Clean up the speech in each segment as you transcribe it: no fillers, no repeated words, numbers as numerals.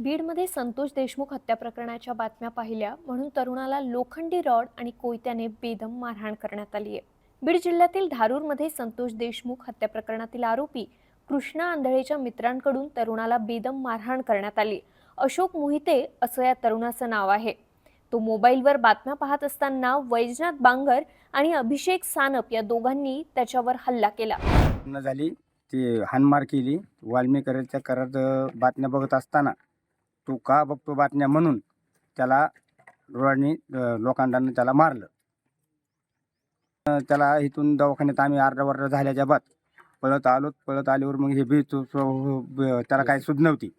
बीडमध्ये संतोष देशमुख हत्या प्रकरणाच्या बातम्या पाहिल्या म्हणून तरुणाला लोखंडी रॉड आणि कोयत्याने बेदम मारहाण करण्यात आली आहे। बीड जिल्ह्यातील धारूरमध्ये संतोष देशमुख हत्या प्रकरणातील आरोपी कृष्णा आंधळेच्या मित्रांकडून तरुणाला बेदम मारहाण करण्यात आली। अशोक मोहिते असं या तरुणाचं नाव आहे। तो मोबाईलवर बातम्या पाहत असताना वैजनाथ बांगर आणि अभिषेक सानप या दोघांनी त्याच्यावर हल्ला केला। झाली ती हानमार केली। वाल्मीकरांच्या करार बातम्या बघत असताना तो का बघतो बातम्या म्हणून त्याला रोडाने लोखंडाने त्याला मारलं। त्याला इथून दवाखान्यात आम्ही अर्धा झाल्याच्या बाद पळत आल्यावर मग हे त्याला काही सूज नव्हती।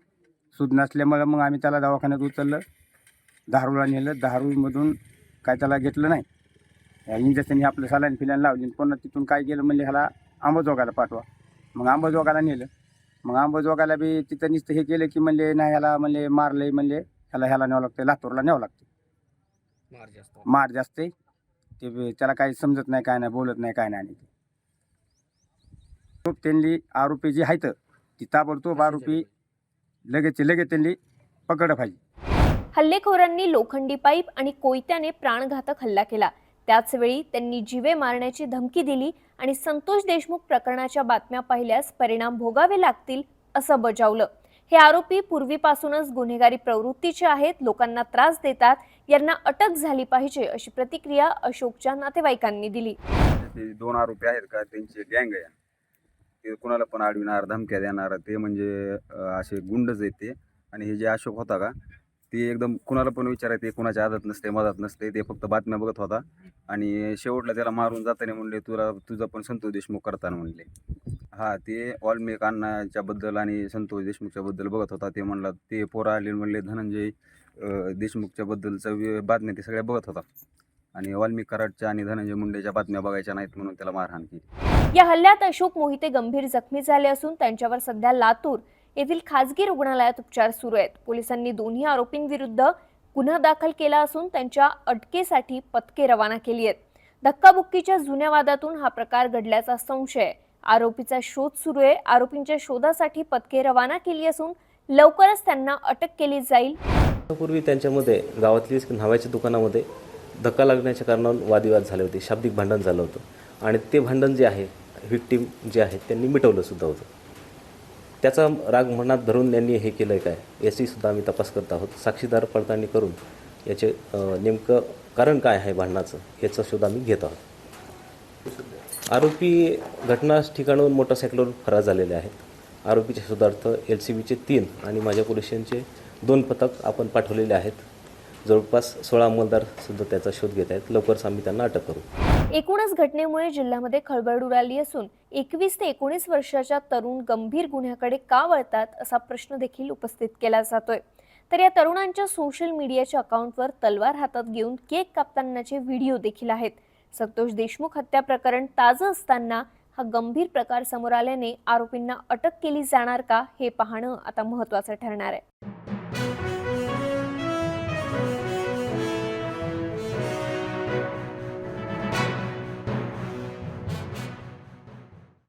सूज नसल्यामुळे मग आम्ही त्याला दवाखान्यात उचललं, धारूरला नेलं। धारूरमधून काय त्याला घेतलं नाही, इंजेक्शन आपलं सलाईन फिलाईन लावली। पुन्हा तिथून काय केलं म्हणजे ह्याला अंबाजोगाईला पाठवा। मग अंबाजोगाईला नेलं। मग अंबाजोगाईला बी तिथं नुसतं हे केलं की म्हणले नाही ह्याला म्हणले मारलंय, म्हणले ह्याला न्यावं लागतं, लातूरला न्यावं लागतं। मार जास्त आहे ते, त्याला काही समजत नाही, काय नाही, बोलत नाही, काय नाही। खूप त्यांनी आरोपी जी आहेत ती ताबडतोब आरोपी लगेच त्यांनी पकडलं पाहिजे। हल्लेखोरांनी लोखंडी पाईप आणि कोयत्याने प्राणघातक हल्ला केला। त्याच वेळी त्यांनी जीवे मारण्याची धमकी दिली आणि संतोष देशमुख प्रकरणाच्या बातम्या पाहिल्यास परिणाम भोगावे लागतील असं बजावलं। हे आरोपी पूर्वीपासूनच गुन्हेगारी प्रवृत्तीचे आहेत, लोकांना त्रास देतात, यांना अटक झाली पाहिजे अशी प्रतिक्रिया अशोकच्या नातेवाईकांनी दिली। दोन आरोपी आहेत का, त्यांची गँग आहे, ते कुणाला पण अडविणार, धमक्या देणार, ते म्हणजे असे गुंडच आहेत ते। आणि हे जे अशोक होता का, ते एकदम कुणाला पण विचारायचे, कुणाच्या आदत नसते, मदत नसते, ते फक्त बातम्या बघत होता। आणि शेवटला त्याला मारून जाताना म्हणले तुझा पण संतोष देशमुख करताना म्हणले। हा, ते वाल्मिक अण्णाच्या बद्दल आणि संतोष देशमुखच्या बद्दल बघत होता। ते म्हणला ते पोरं आले म्हणले धनंजय देशमुखच्या बद्दलच्या बातम्या ते सगळ्या बघत होता आणि वाल्मिक कराडच्या आणि धनंजय मुंडेच्या बातम्या बघायच्या नाहीत म्हणून त्याला मारहाण केली। या हल्ल्यात अशोक मोहिते गंभीर जखमी झाले असून त्यांच्यावर सध्या लातूर येथील खासगी रुग्णालयात उपचार सुरू आहेत। पोलिसांनी दोन्ही आरोपींविरुद्ध गुन्हा दाखल केला असून त्यांच्या अटकेसाठी पथके रवाना केली आहेत। धक्काबुक्कीच्या जुन्या वादातून हा प्रकार घडल्याचा संशय आहे। आरोपीचा शोध सुरू आहे। आरोपींच्या शोधासाठी पथके रवाना केली असून लवकरच त्यांना अटक केली जाईल। पूर्वी त्यांच्यामध्ये गावातली न्हाव्याच्या दुकानामध्ये धक्का लागण्याच्या कारणावरून वादविवाद झाले होते, शाब्दिक भांडण झालं होतं आणि ते भांडण जे आहे व्हिक्टीम जे आहे त्यांनी मिटवलं सुद्धा होतं। त्याचा राग मनात धरून त्यांनी हे केलं काय याची सुद्धा आम्ही तपास करत आहोत। साक्षीदार पडताळणी करून याचे नेमकं कारण काय आहे भांडणाचं याचा शोध आम्ही घेत आहोत। आरोपी घटना ठिकाणाहून मोटरसायकलवर फरार झालेले आहेत। आरोपीच्या शोधार्थ LCBचे 3 आणि माझ्या पोलीस स्टेशनचे 2 पथक आपण पाठवलेले आहेत। जवळपास 16 अंमलदार सुद्धा त्याचा शोध घेत आहेत। लवकरच आम्ही त्यांना अटक करू। एकूणच घटनेमुळे जिल्ह्यामध्ये खळबळ उडाली असून 21 ते 19 वर्षाच्या तरुण गंभीर गुन्ह्याकडे का वळतात असा प्रश्न देखील उपस्थित केला जातोय। तर या तरुणांच्या सोशल मीडियाच्या अकाउंटवर तलवार हातात घेऊन केक कापतानाचे व्हिडिओ देखील आहेत। संतोष देशमुख हत्या प्रकरण ताजं असताना हा गंभीर प्रकार समोर आल्याने आरोपींना अटक केली जाणार का हे पाहणं आता महत्त्वाचं ठरणार आहे।